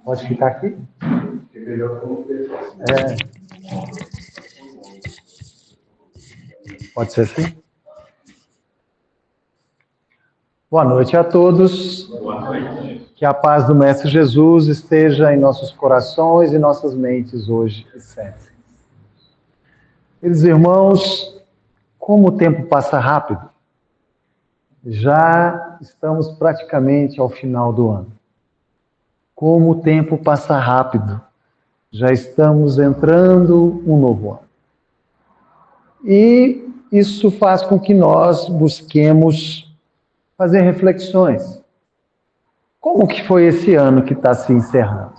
Pode ficar aqui? Pode ser assim? Boa noite a todos. Boa noite. Que a paz do Mestre Jesus esteja em nossos corações e nossas mentes hoje e sempre. Queridos irmãos, como o tempo passa rápido. Já estamos praticamente ao final do ano. Como o tempo passa rápido. Já estamos entrando um novo ano. E isso faz com que nós busquemos fazer reflexões. Como que foi esse ano que está se encerrando?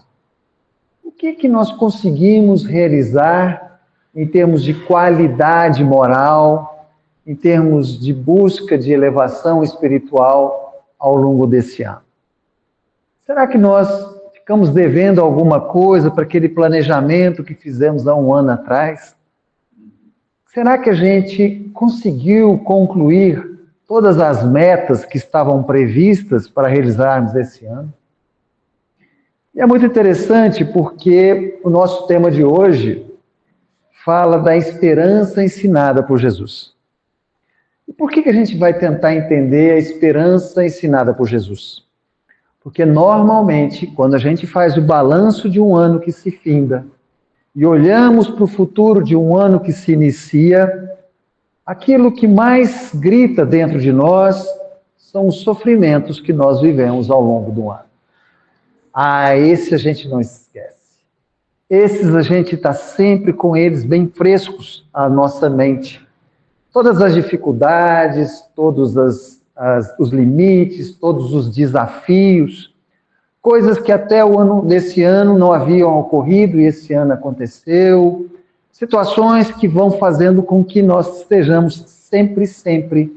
O que nós conseguimos realizar em termos de qualidade moral, em termos de busca de elevação espiritual ao longo desse ano? Será que nós ficamos devendo alguma coisa para aquele planejamento que fizemos há um ano atrás? Será que a gente conseguiu concluir todas as metas que estavam previstas para realizarmos esse ano? E é muito interessante porque o nosso tema de hoje fala da esperança ensinada por Jesus. E por que a gente vai tentar entender a esperança ensinada por Jesus? Porque normalmente, quando a gente faz o balanço de um ano que se finda e olhamos para o futuro de um ano que se inicia, aquilo que mais grita dentro de nós são os sofrimentos que nós vivemos ao longo do ano. Esse a gente não esquece. Esses a gente está sempre com eles bem frescos à nossa mente. Todas as dificuldades, todos os limites, todos os desafios, coisas que até desse ano não haviam ocorrido e esse ano aconteceu, situações que vão fazendo com que nós estejamos sempre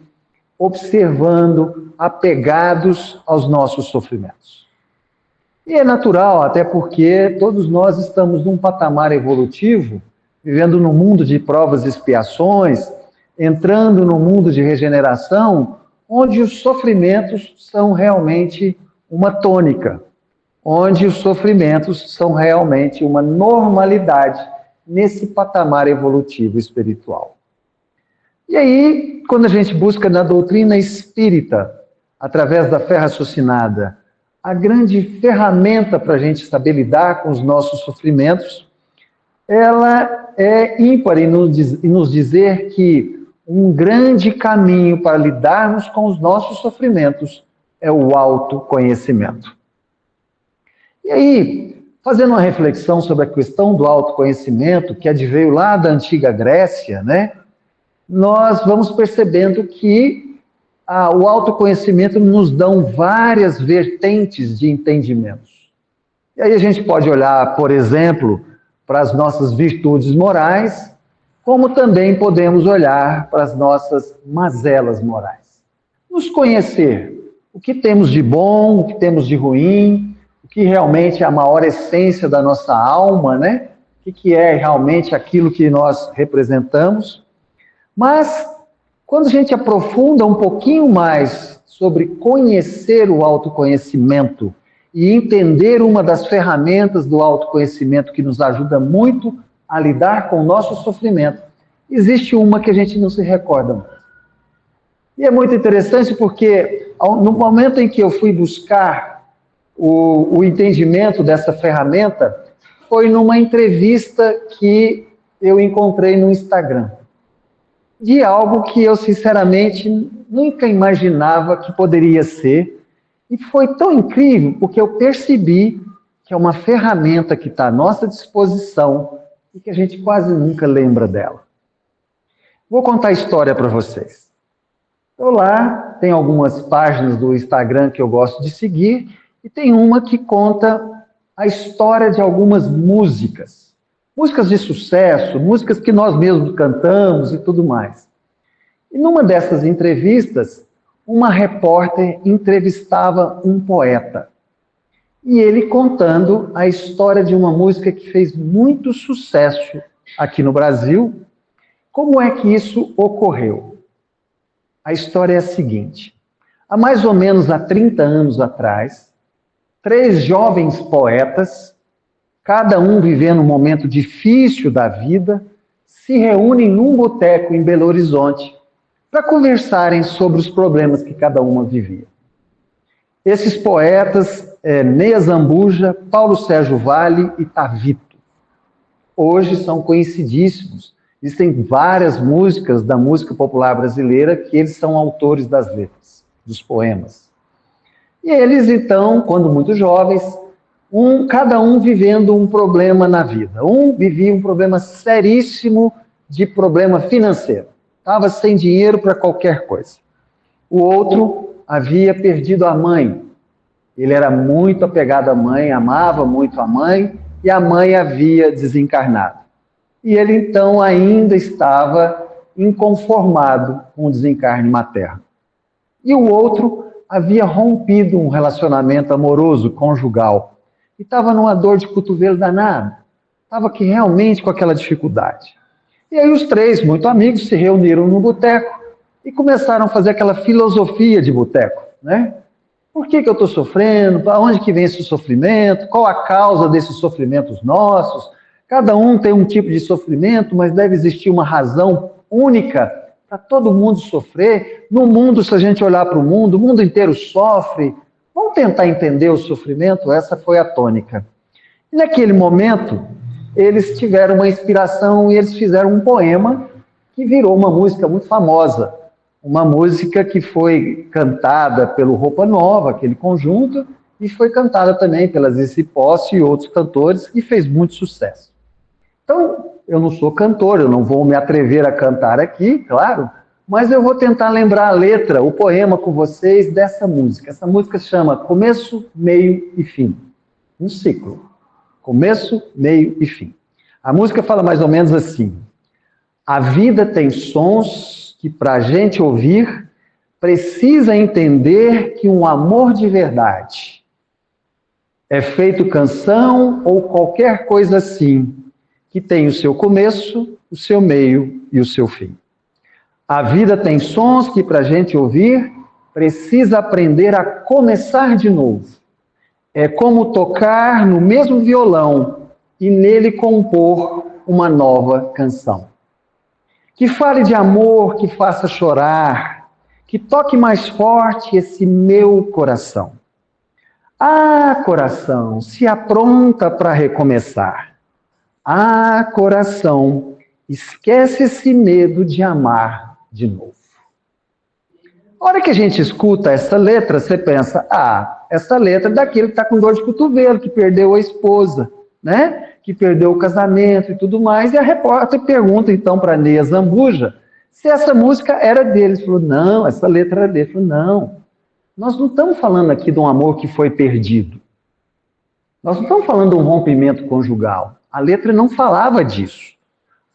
observando, apegados aos nossos sofrimentos. E é natural, até porque todos nós estamos num patamar evolutivo, vivendo num mundo de provas e expiações, entrando num mundo de regeneração, onde os sofrimentos são realmente uma tônica, onde os sofrimentos são realmente uma normalidade nesse patamar evolutivo espiritual. E aí, quando a gente busca na doutrina espírita, através da fé raciocinada, a grande ferramenta para a gente saber lidar com os nossos sofrimentos, ela é ímpar em nos dizer que um grande caminho para lidarmos com os nossos sofrimentos é o autoconhecimento. E aí, fazendo uma reflexão sobre a questão do autoconhecimento, que adveio lá da antiga Grécia, né? Nós vamos percebendo que o autoconhecimento nos dá várias vertentes de entendimentos. E aí a gente pode olhar, por exemplo, para as nossas virtudes morais, como também podemos olhar para as nossas mazelas morais. Nos conhecer, o que temos de bom, o que temos de ruim, o que realmente é a maior essência da nossa alma, né? O que é realmente aquilo que nós representamos. Mas, quando a gente aprofunda um pouquinho mais sobre conhecer o autoconhecimento e entender uma das ferramentas do autoconhecimento que nos ajuda muito a lidar com o nosso sofrimento, existe uma que a gente não se recorda muito. E é muito interessante porque, no momento em que eu fui buscar o entendimento dessa ferramenta, foi numa entrevista que eu encontrei no Instagram, de algo que eu, sinceramente, nunca imaginava que poderia ser. E foi tão incrível, porque eu percebi que é uma ferramenta que está à nossa disposição e que a gente quase nunca lembra dela. Vou contar a história para vocês. Eu lá, tem algumas páginas do Instagram que eu gosto de seguir, e tem uma que conta a história de algumas músicas. Músicas de sucesso, músicas que nós mesmos cantamos e tudo mais. E numa dessas entrevistas, uma repórter entrevistava um poeta. E ele contando a história de uma música que fez muito sucesso aqui no Brasil. Como é que isso ocorreu? A história é a seguinte. há mais ou menos há 30 anos atrás, 3 jovens poetas, cada um vivendo um momento difícil da vida, se reúnem num boteco em Belo Horizonte para conversarem sobre os problemas que cada uma vivia. Esses poetas, Ney Zambuja, Paulo Sérgio Vale e Tavito, hoje são conhecidíssimos. Existem várias músicas da música popular brasileira que eles são autores das letras, dos poemas. E eles, então, quando muito jovens, cada um vivendo um problema na vida. Um vivia um problema seríssimo de problema financeiro. Estava sem dinheiro para qualquer coisa. O outro havia perdido a mãe. Ele era muito apegado à mãe, amava muito a mãe, e a mãe havia desencarnado. E ele, então, ainda estava inconformado com o desencarne materno. E o outro havia rompido um relacionamento amoroso, conjugal, e estava numa dor de cotovelo danada. Estava aqui realmente com aquela dificuldade. E aí os 3, muito amigos, se reuniram no boteco e começaram a fazer aquela filosofia de boteco, né? Por que eu estou sofrendo? Para onde que vem esse sofrimento? Qual a causa desses sofrimentos nossos? Cada um tem um tipo de sofrimento, mas deve existir uma razão única para todo mundo sofrer. No mundo, se a gente olhar para o mundo inteiro sofre. Vamos tentar entender o sofrimento? Essa foi a tônica. E naquele momento, eles tiveram uma inspiração e eles fizeram um poema que virou uma música muito famosa. Uma música que foi cantada pelo Roupa Nova, aquele conjunto, e foi cantada também pelas Zizi Posse e outros cantores, e fez muito sucesso. Então, eu não sou cantor, eu não vou me atrever a cantar aqui, claro, mas eu vou tentar lembrar a letra, o poema com vocês dessa música. Essa música se chama Começo, Meio e Fim. Um ciclo. Começo, meio e fim. A música fala mais ou menos assim: a vida tem sons que, para a gente ouvir, precisa entender que um amor de verdade é feito canção ou qualquer coisa assim, que tem o seu começo, o seu meio e o seu fim. A vida tem sons que, para a gente ouvir, precisa aprender a começar de novo. É como tocar no mesmo violão e nele compor uma nova canção. Que fale de amor, que faça chorar, que toque mais forte esse meu coração. Ah, coração, se apronta para recomeçar. Ah, coração, esquece esse medo de amar de novo. A hora que a gente escuta essa letra, você pensa, essa letra é daquele que está com dor de cotovelo, que perdeu a esposa, né? Que perdeu o casamento e tudo mais, e a repórter pergunta então para Ney Zambuja se essa música era dele. Ele falou, não, essa letra era dele. Ele falou, não, nós não estamos falando aqui de um amor que foi perdido. Nós não estamos falando de um rompimento conjugal. A letra não falava disso.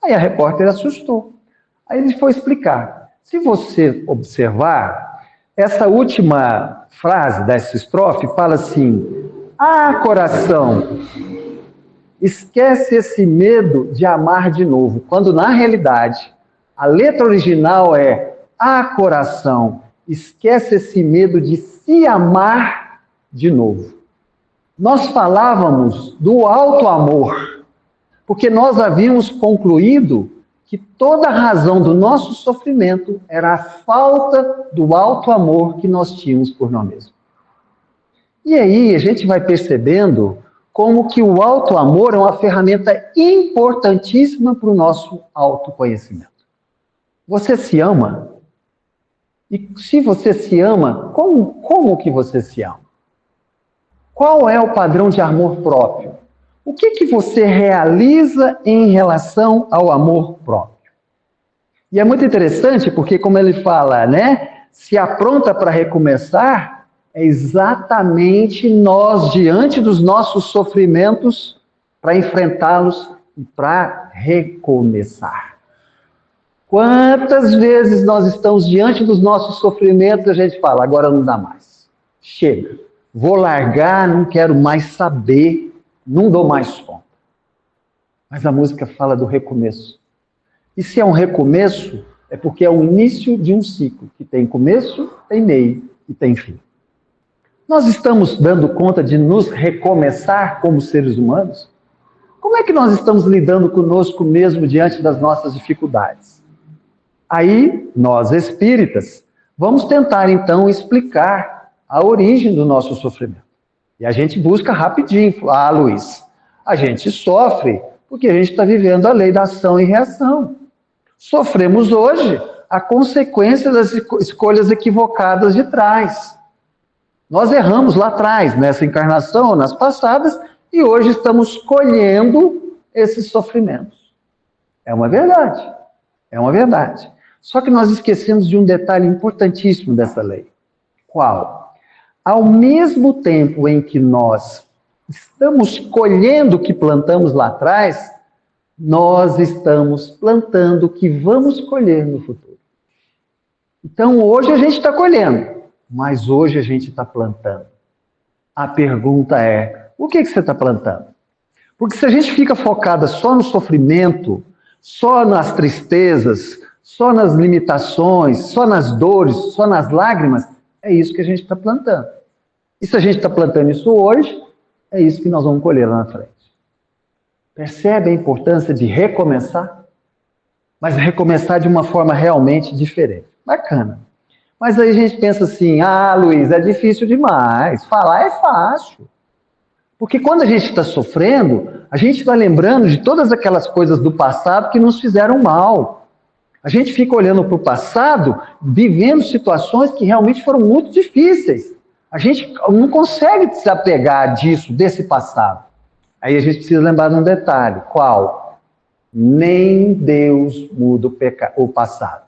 Aí a repórter assustou. Aí ele foi explicar. Se você observar, essa última frase dessa estrofe fala assim, ah, coração, esquece esse medo de amar de novo, quando na realidade a letra original é: ah, coração, esquece esse medo de se amar de novo. Nós falávamos do alto amor, porque nós havíamos concluído que toda a razão do nosso sofrimento era a falta do alto amor que nós tínhamos por nós mesmos. E aí a gente vai percebendo como que o auto-amor é uma ferramenta importantíssima para o nosso autoconhecimento. Você se ama? E se você se ama, como que você se ama? Qual é o padrão de amor próprio? O que você realiza em relação ao amor próprio? E é muito interessante porque, como ele fala, né? Se apronta para recomeçar, é exatamente nós, diante dos nossos sofrimentos, para enfrentá-los e para recomeçar. Quantas vezes nós estamos diante dos nossos sofrimentos e a gente fala, agora não dá mais. Chega, vou largar, não quero mais saber, não dou mais conta. Mas a música fala do recomeço. E se é um recomeço, é porque é o início de um ciclo, que tem começo, tem meio e tem fim. Nós estamos dando conta de nos recomeçar como seres humanos? Como é que nós estamos lidando conosco mesmo diante das nossas dificuldades? Aí, nós espíritas, vamos tentar então explicar a origem do nosso sofrimento. E a gente busca rapidinho. Ah, Luiz, a gente sofre porque a gente está vivendo a lei da ação e reação. Sofremos hoje a consequência das escolhas equivocadas de trás. Nós erramos lá atrás, nessa encarnação, nas passadas, e hoje estamos colhendo esses sofrimentos. É uma verdade. É uma verdade. Só que nós esquecemos de um detalhe importantíssimo dessa lei. Qual? Ao mesmo tempo em que nós estamos colhendo o que plantamos lá atrás, nós estamos plantando o que vamos colher no futuro. Então, hoje a gente está colhendo, mas hoje a gente está plantando. A pergunta é, o que você está plantando? Porque se a gente fica focada só no sofrimento, só nas tristezas, só nas limitações, só nas dores, só nas lágrimas, é isso que a gente está plantando. E se a gente está plantando isso hoje, é isso que nós vamos colher lá na frente. Percebe a importância de recomeçar? Mas recomeçar de uma forma realmente diferente. Bacana. Mas aí a gente pensa assim, ah, Luiz, é difícil demais. Falar é fácil. Porque quando a gente está sofrendo, a gente está lembrando de todas aquelas coisas do passado que nos fizeram mal. A gente fica olhando para o passado, vivendo situações que realmente foram muito difíceis. A gente não consegue se apegar disso, desse passado. Aí a gente precisa lembrar de um detalhe. Qual? Nem Deus muda o passado.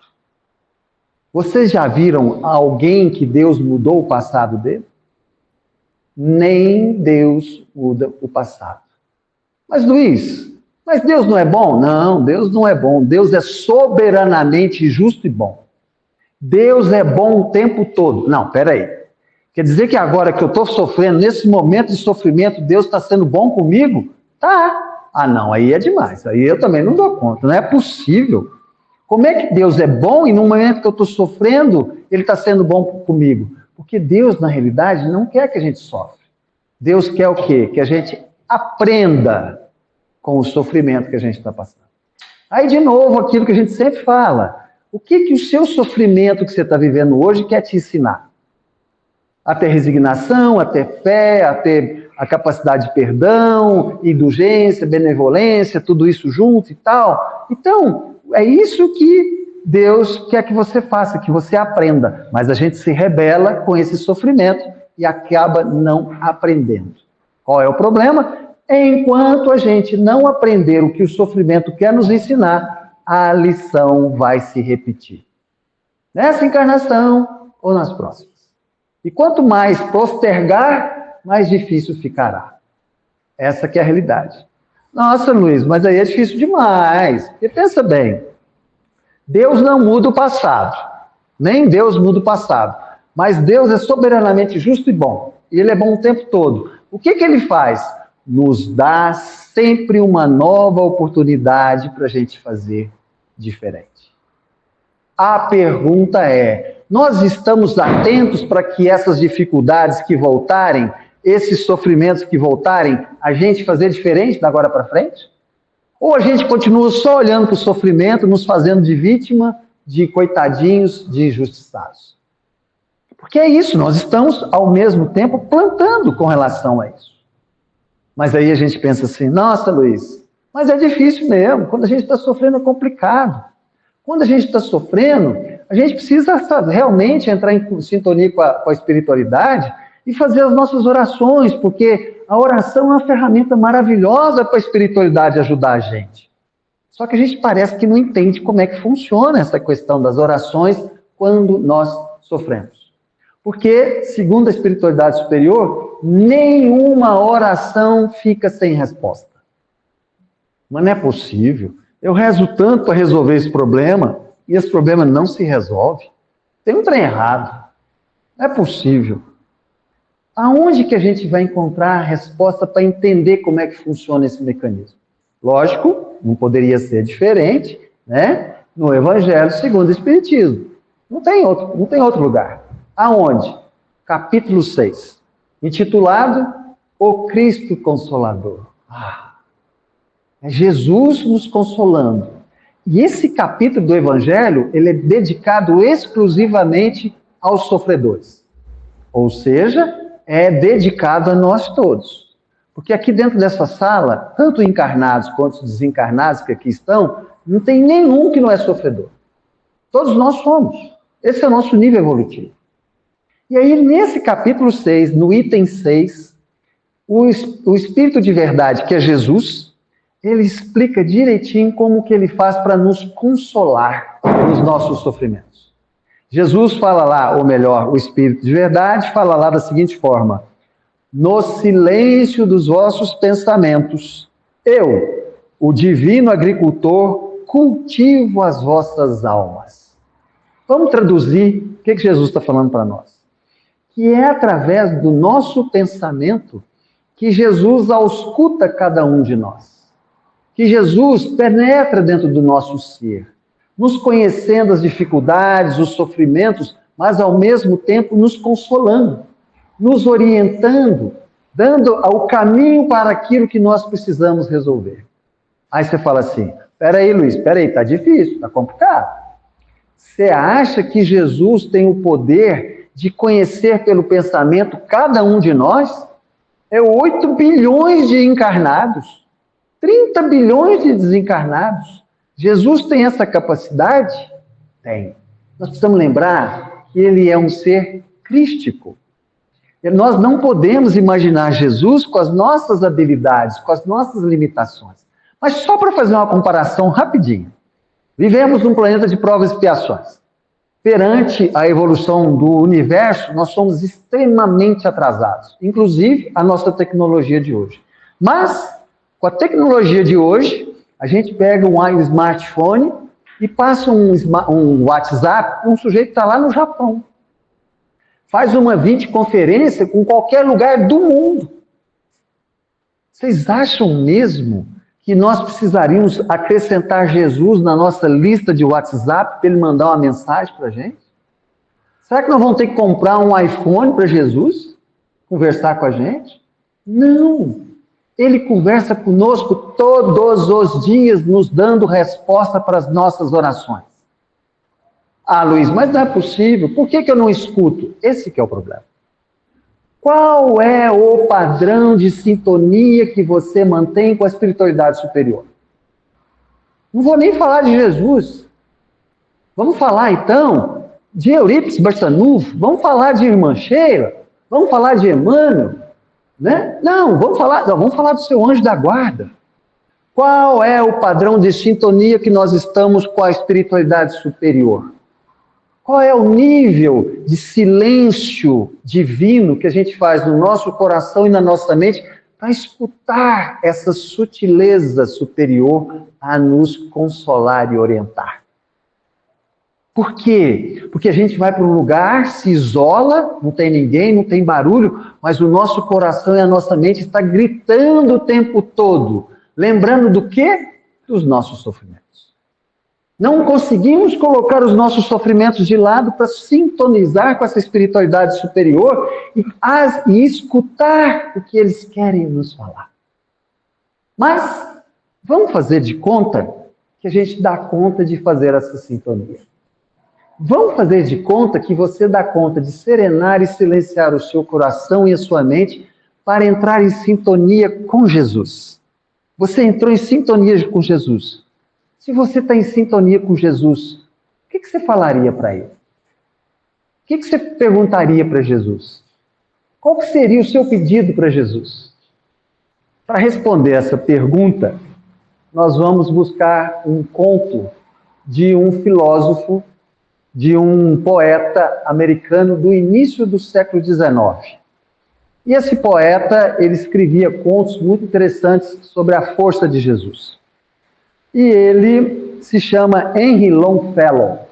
Vocês já viram alguém que Deus mudou o passado dele? Nem Deus muda o passado. Mas Luiz, mas Deus não é bom? Não, Deus não é bom. Deus é soberanamente justo e bom. Deus é bom o tempo todo. Não, peraí. Quer dizer que agora que eu estou sofrendo, nesse momento de sofrimento, Deus está sendo bom comigo? Tá. Ah, não, aí é demais. Aí eu também não dou conta. Não é possível. Como é que Deus é bom e no momento que eu estou sofrendo, Ele está sendo bom comigo? Porque Deus, na realidade, não quer que a gente sofra. Deus quer o quê? Que a gente aprenda com o sofrimento que a gente está passando. Aí, de novo, aquilo que a gente sempre fala. O que o seu sofrimento que você está vivendo hoje quer te ensinar? A ter resignação, a ter fé, a ter a capacidade de perdão, indulgência, benevolência, tudo isso junto e tal. Então, é isso que Deus quer que você faça, que você aprenda. Mas a gente se rebela com esse sofrimento e acaba não aprendendo. Qual é o problema? Enquanto a gente não aprender o que o sofrimento quer nos ensinar, a lição vai se repetir. Nessa encarnação ou nas próximas. E quanto mais postergar, mais difícil ficará. Essa que é a realidade. Nossa, Luiz, mas aí é difícil demais. Porque pensa bem, Deus não muda o passado. Nem Deus muda o passado. Mas Deus é soberanamente justo e bom. E Ele é bom o tempo todo. O que Ele faz? Nos dá sempre uma nova oportunidade para a gente fazer diferente. A pergunta é, nós estamos atentos para que essas dificuldades que voltarem, esses sofrimentos que voltarem, a gente fazer diferente da agora para frente? Ou a gente continua só olhando para o sofrimento, nos fazendo de vítima, de coitadinhos, de injustiçados? Porque é isso, nós estamos ao mesmo tempo plantando com relação a isso. Mas aí a gente pensa assim, nossa, Luiz, mas é difícil mesmo, quando a gente está sofrendo é complicado. Quando a gente está sofrendo, a gente precisa realmente entrar em sintonia com a espiritualidade e fazer as nossas orações, porque a oração é uma ferramenta maravilhosa para a espiritualidade ajudar a gente. Só que a gente parece que não entende como é que funciona essa questão das orações quando nós sofremos. Porque, segundo a espiritualidade superior, nenhuma oração fica sem resposta. Mas não é possível. Eu rezo tanto para resolver esse problema e esse problema não se resolve. Tem um trem errado. Não é possível. Aonde que a gente vai encontrar a resposta para entender como é que funciona esse mecanismo? Lógico, não poderia ser diferente, né? No Evangelho segundo o Espiritismo. Não tem outro lugar. Aonde? capítulo 6, intitulado O Cristo Consolador. É Jesus nos consolando. E esse capítulo do Evangelho, ele é dedicado exclusivamente aos sofredores. Ou seja, é dedicado a nós todos. Porque aqui dentro dessa sala, tanto encarnados quanto desencarnados que aqui estão, não tem nenhum que não é sofredor. Todos nós somos. Esse é o nosso nível evolutivo. E aí, nesse capítulo 6, no item 6, o Espírito de Verdade, que é Jesus, ele explica direitinho como que ele faz para nos consolar nos nossos sofrimentos. Jesus fala lá, ou melhor, o Espírito de Verdade fala lá da seguinte forma: no silêncio dos vossos pensamentos, eu, o divino agricultor, cultivo as vossas almas. Vamos traduzir o que Jesus está falando para nós. Que é através do nosso pensamento que Jesus ausculta cada um de nós. Que Jesus penetra dentro do nosso ser, nos conhecendo as dificuldades, os sofrimentos, mas ao mesmo tempo nos consolando, nos orientando, dando o caminho para aquilo que nós precisamos resolver. Aí você fala assim, peraí Luiz, tá difícil, tá complicado. Você acha que Jesus tem o poder de conhecer pelo pensamento cada um de nós? É 8 bilhões de encarnados, 30 bilhões de desencarnados. Jesus tem essa capacidade? Tem. Nós precisamos lembrar que ele é um ser crístico. E nós não podemos imaginar Jesus com as nossas habilidades, com as nossas limitações. Mas só para fazer uma comparação rapidinho. Vivemos num planeta de provas e expiações. Perante a evolução do universo, nós somos extremamente atrasados. Inclusive, a nossa tecnologia de hoje. Mas, com a tecnologia de hoje, a gente pega um smartphone e passa um WhatsApp, um sujeito está lá no Japão. Faz uma videoconferência com qualquer lugar do mundo. Vocês acham mesmo que nós precisaríamos acrescentar Jesus na nossa lista de WhatsApp para ele mandar uma mensagem para a gente? Será que nós vamos ter que comprar um iPhone para Jesus conversar com a gente? Não. Ele conversa conosco todos os dias, nos dando resposta para as nossas orações. Ah, Luiz, mas não é possível. Por que eu não escuto? Esse que é o problema. Qual é o padrão de sintonia que você mantém com a espiritualidade superior? Não vou nem falar de Jesus. Vamos falar, então, de Eurípides Barçanufo. Vamos falar de Irmã Sheila. Vamos falar de Emmanuel. Né? Não, vamos falar do seu anjo da guarda. Qual é o padrão de sintonia que nós estamos com a espiritualidade superior? Qual é o nível de silêncio divino que a gente faz no nosso coração e na nossa mente para escutar essa sutileza superior a nos consolar e orientar? Por quê? Porque a gente vai para um lugar, se isola, não tem ninguém, não tem barulho, mas o nosso coração e a nossa mente está gritando o tempo todo. Lembrando do quê? Dos nossos sofrimentos. Não conseguimos colocar os nossos sofrimentos de lado para sintonizar com essa espiritualidade superior e escutar o que eles querem nos falar. Mas vamos fazer de conta que a gente dá conta de fazer essa sintonia. Vamos fazer de conta que você dá conta de serenar e silenciar o seu coração e a sua mente para entrar em sintonia com Jesus. Você entrou em sintonia com Jesus. Se você está em sintonia com Jesus, o que você falaria para ele? O que você perguntaria para Jesus? Qual seria o seu pedido para Jesus? Para responder essa pergunta, nós vamos buscar um conto de um filósofo, de um poeta americano do início do século XIX. E esse poeta, ele escrevia contos muito interessantes sobre a força de Jesus. E ele se chama Henry Longfellow.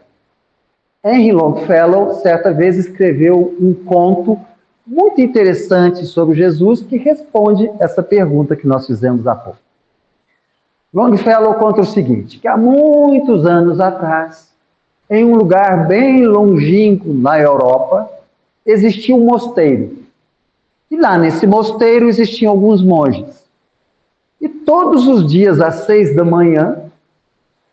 Henry Longfellow, certa vez, escreveu um conto muito interessante sobre Jesus que responde essa pergunta que nós fizemos há pouco. Longfellow conta o seguinte, que há muitos anos atrás, em um lugar bem longínquo na Europa, existia um mosteiro. E lá nesse mosteiro existiam alguns monges. E todos os dias, às 6 da manhã,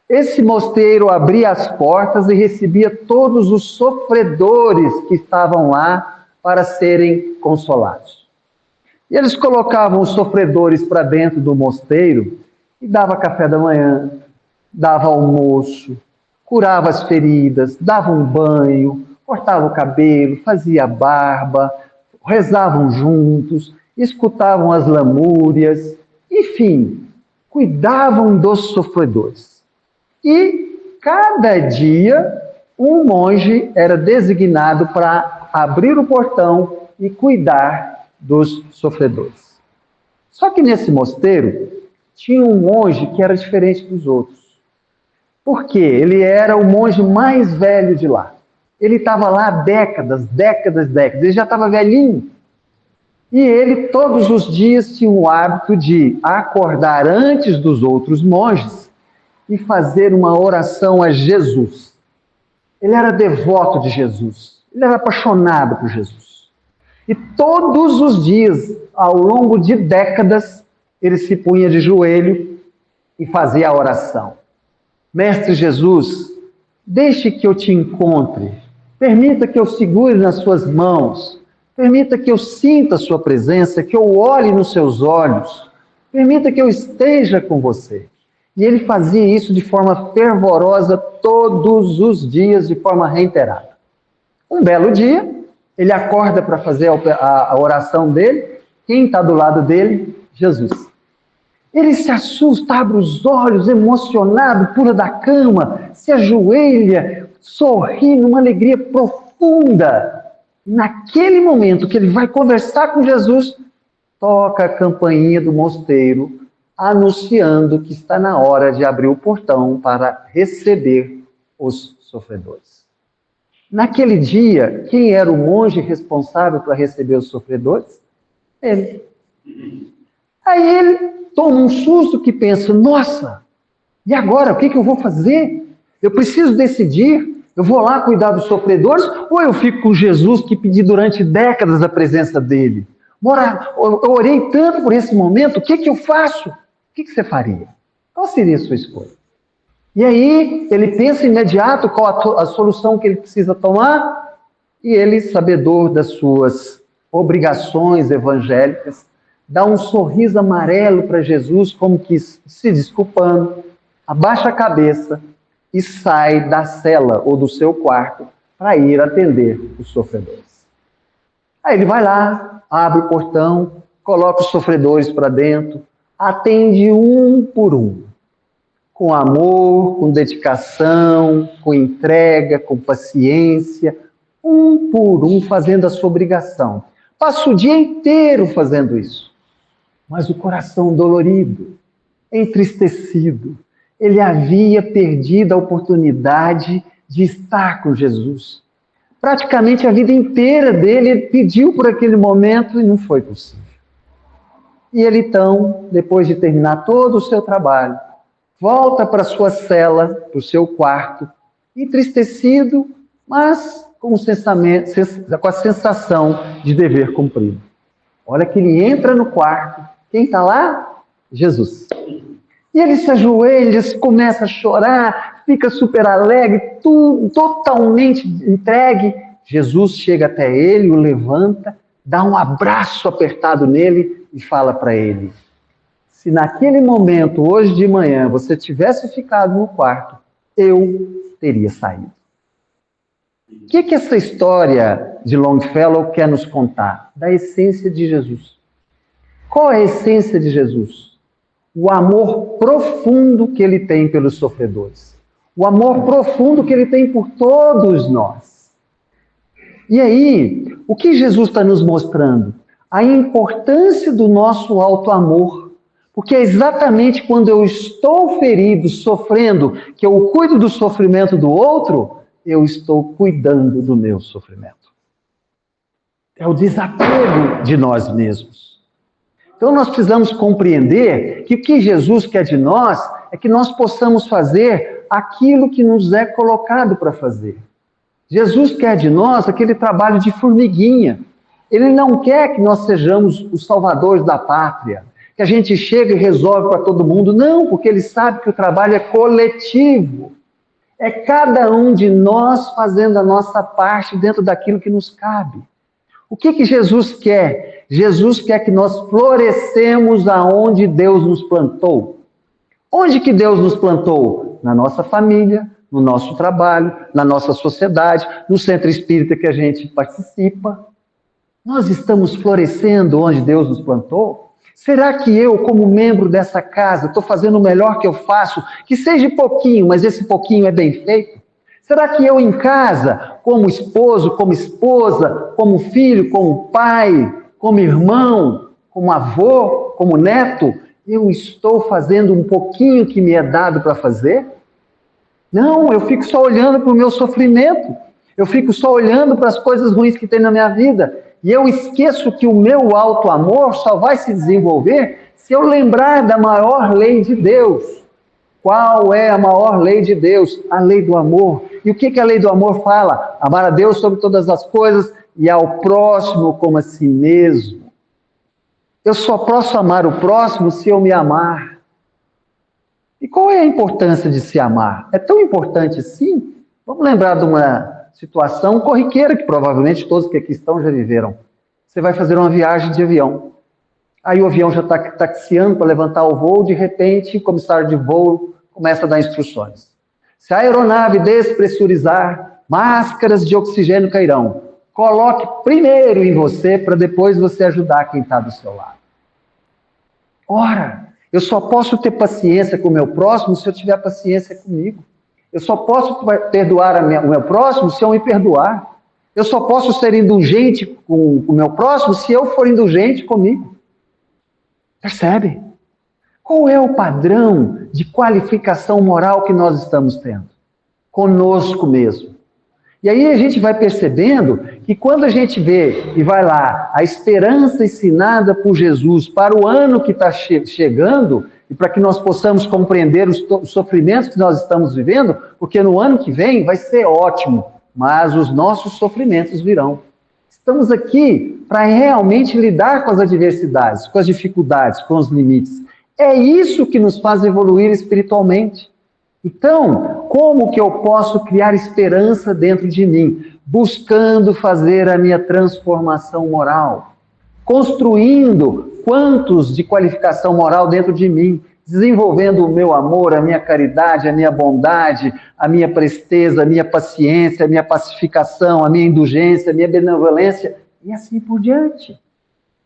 esse mosteiro abria as portas e recebia todos os sofredores que estavam lá para serem consolados. E eles colocavam os sofredores para dentro do mosteiro e dava café da manhã, dava almoço, curava as feridas, dava um banho, cortava o cabelo, fazia barba, rezavam juntos, escutavam as lamúrias, enfim, cuidavam dos sofredores. E cada dia um monge era designado para abrir o portão e cuidar dos sofredores. Só que nesse mosteiro tinha um monge que era diferente dos outros. Por quê? Ele era o monge mais velho de lá. Ele estava lá há décadas. Ele já estava velhinho. E ele, todos os dias, tinha o hábito de acordar antes dos outros monges e fazer uma oração a Jesus. Ele era devoto de Jesus. Ele era apaixonado por Jesus. E todos os dias, ao longo de décadas, ele se punha de joelho e fazia a oração. Mestre Jesus, deixe que eu te encontre. Permita que eu segure nas suas mãos. Permita que eu sinta a sua presença, que eu olhe nos seus olhos. Permita que eu esteja com você. E ele fazia isso de forma fervorosa todos os dias, de forma reiterada. Um belo dia, ele acorda para fazer a oração dele. Quem está do lado dele? Jesus. Ele se assusta, abre os olhos, emocionado, pula da cama, se ajoelha, sorri numa alegria profunda. Naquele momento que ele vai conversar com Jesus, toca a campainha do mosteiro, anunciando que está na hora de abrir o portão para receber os sofredores. Naquele dia, quem era o monge responsável para receber os sofredores? Ele. Aí ele toma um susto que pensa, nossa, e agora, o que eu vou fazer? Eu preciso decidir, eu vou lá cuidar dos sofredores ou eu fico com Jesus que pedi durante décadas a presença dele? Eu orei tanto por esse momento, o que eu faço? O que você faria? Qual seria a sua escolha? E aí, ele pensa imediato qual a solução que ele precisa tomar, e ele, sabedor das suas obrigações evangélicas, dá um sorriso amarelo para Jesus, como que se desculpando, abaixa a cabeça e sai da cela ou do seu quarto para ir atender os sofredores. Aí ele vai lá, abre o portão, coloca os sofredores para dentro, atende um por um, com amor, com dedicação, com entrega, com paciência, um por um fazendo a sua obrigação. Passa o dia inteiro fazendo isso. Mas o coração dolorido, entristecido, ele havia perdido a oportunidade de estar com Jesus. Praticamente a vida inteira dele, ele pediu por aquele momento e não foi possível. E ele então, depois de terminar todo o seu trabalho, volta para sua cela, para o seu quarto, entristecido, mas com a sensação de dever cumprido. Olha que ele entra no quarto, quem está lá? Jesus. E ele se ajoelha, começa a chorar, fica super alegre, totalmente entregue. Jesus chega até ele, o levanta, dá um abraço apertado nele e fala para ele, se naquele momento, hoje de manhã, você tivesse ficado no quarto, eu teria saído. O que essa história de Longfellow quer nos contar? Da essência de Jesus. Qual é a essência de Jesus? O amor profundo que ele tem pelos sofredores. O amor profundo que ele tem por todos nós. E aí, o que Jesus está nos mostrando? A importância do nosso auto-amor. Porque é exatamente quando eu estou ferido, sofrendo, que eu cuido do sofrimento do outro, eu estou cuidando do meu sofrimento. É o desapego de nós mesmos. Então nós precisamos compreender que o que Jesus quer de nós é que nós possamos fazer aquilo que nos é colocado para fazer. Jesus quer de nós aquele trabalho de formiguinha. Ele não quer que nós sejamos os salvadores da pátria, que a gente chega e resolve para todo mundo. Não, porque ele sabe que o trabalho é coletivo. É cada um de nós fazendo a nossa parte dentro daquilo que nos cabe. O que Jesus quer? Jesus quer que nós florescemos aonde Deus nos plantou. Onde que Deus nos plantou? Na nossa família, no nosso trabalho, na nossa sociedade, no centro espírita que a gente participa. Nós estamos florescendo onde Deus nos plantou? Será que eu, como membro dessa casa, estou fazendo o melhor que eu faço? Que seja pouquinho, mas esse pouquinho é bem feito? Será que eu em casa, como esposo, como esposa, como filho, como pai, como irmão, como avô, como neto, eu estou fazendo um pouquinho que me é dado para fazer? Não, eu fico só olhando para o meu sofrimento. Eu fico só olhando para as coisas ruins que tem na minha vida. E eu esqueço que o meu auto-amor só vai se desenvolver se eu lembrar da maior lei de Deus. Qual é a maior lei de Deus? A lei do amor. E o que a lei do amor fala? Amar a Deus sobre todas as coisas e ao próximo como a si mesmo. Eu só posso amar o próximo se eu me amar. E qual é a importância de se amar? É tão importante assim? Vamos lembrar de uma situação corriqueira que provavelmente todos que aqui estão já viveram. Você vai fazer uma viagem de avião. Aí o avião já está taxiando para levantar o voo, de repente o comissário de voo começa a dar instruções. Se a aeronave despressurizar, máscaras de oxigênio cairão. Coloque primeiro em você para depois você ajudar quem está do seu lado. Ora, eu só posso ter paciência com o meu próximo se eu tiver paciência comigo. Eu só posso perdoar o meu próximo se eu me perdoar. Eu só posso ser indulgente com o meu próximo se eu for indulgente comigo. Percebe? Qual é o padrão de qualificação moral que nós estamos tendo? Conosco mesmo. E aí a gente vai percebendo que quando a gente vê e vai lá, a esperança ensinada por Jesus para o ano que está chegando, e para que nós possamos compreender os sofrimentos que nós estamos vivendo, porque no ano que vem vai ser ótimo, mas os nossos sofrimentos virão. Estamos aqui para realmente lidar com as adversidades, com as dificuldades, com os limites. É isso que nos faz evoluir espiritualmente. Então, como que eu posso criar esperança dentro de mim? Buscando fazer a minha transformação moral. Construindo quantos de qualificação moral dentro de mim. Desenvolvendo o meu amor, a minha caridade, a minha bondade, a minha presteza, a minha paciência, a minha pacificação, a minha indulgência, a minha benevolência, e assim por diante.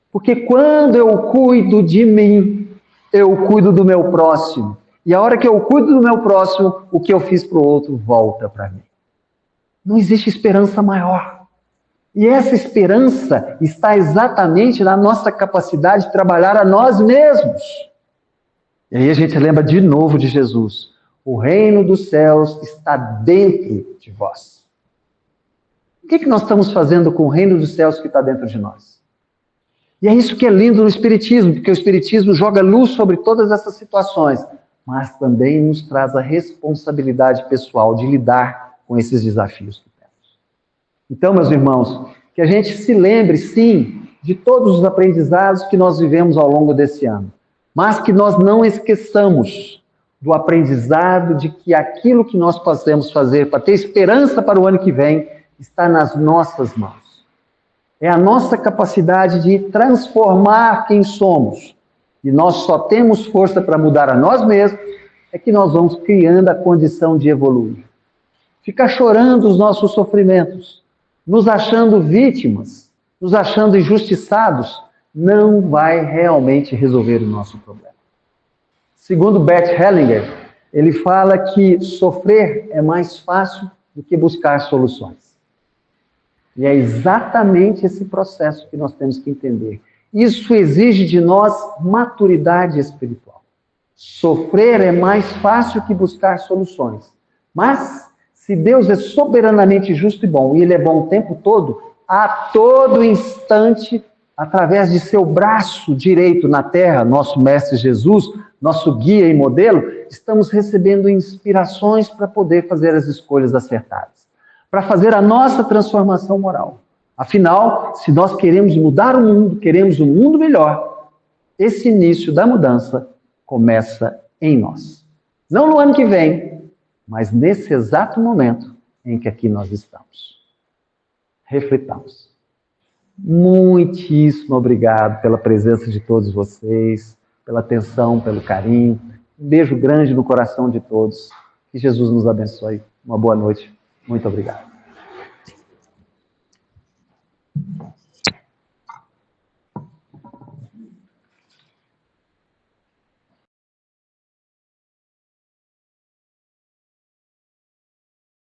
Porque quando eu cuido de mim, eu cuido do meu próximo. E a hora que eu cuido do meu próximo, o que eu fiz para o outro volta para mim. Não existe esperança maior. E essa esperança está exatamente na nossa capacidade de trabalhar a nós mesmos. E aí a gente lembra de novo de Jesus. O reino dos céus está dentro de vós. O que nós estamos fazendo com o reino dos céus que está dentro de nós? E é isso que é lindo no Espiritismo, porque o Espiritismo joga luz sobre todas essas situações, mas também nos traz a responsabilidade pessoal de lidar com esses desafios que temos. Então, meus irmãos, que a gente se lembre, sim, de todos os aprendizados que nós vivemos ao longo desse ano, mas que nós não esqueçamos do aprendizado de que aquilo que nós podemos fazer para ter esperança para o ano que vem está nas nossas mãos. É a nossa capacidade de transformar quem somos. E nós só temos força para mudar a nós mesmos, é que nós vamos criando a condição de evoluir. Ficar chorando os nossos sofrimentos, nos achando vítimas, nos achando injustiçados, não vai realmente resolver o nosso problema. Segundo Bert Hellinger, ele fala que sofrer é mais fácil do que buscar soluções. E é exatamente esse processo que nós temos que entender. Isso exige de nós maturidade espiritual. Sofrer é mais fácil que buscar soluções. Mas, se Deus é soberanamente justo e bom, e Ele é bom o tempo todo, a todo instante, através de seu braço direito na terra, nosso Mestre Jesus, nosso guia e modelo, estamos recebendo inspirações para poder fazer as escolhas acertadas. para fazer a nossa transformação moral. Afinal, se nós queremos mudar o mundo, queremos um mundo melhor, esse início da mudança começa em nós. Não no ano que vem, mas nesse exato momento em que aqui nós estamos. Refletamos. Muitíssimo obrigado pela presença de todos vocês, pela atenção, pelo carinho. Um beijo grande no coração de todos. Que Jesus nos abençoe. Uma boa noite. Muito obrigado.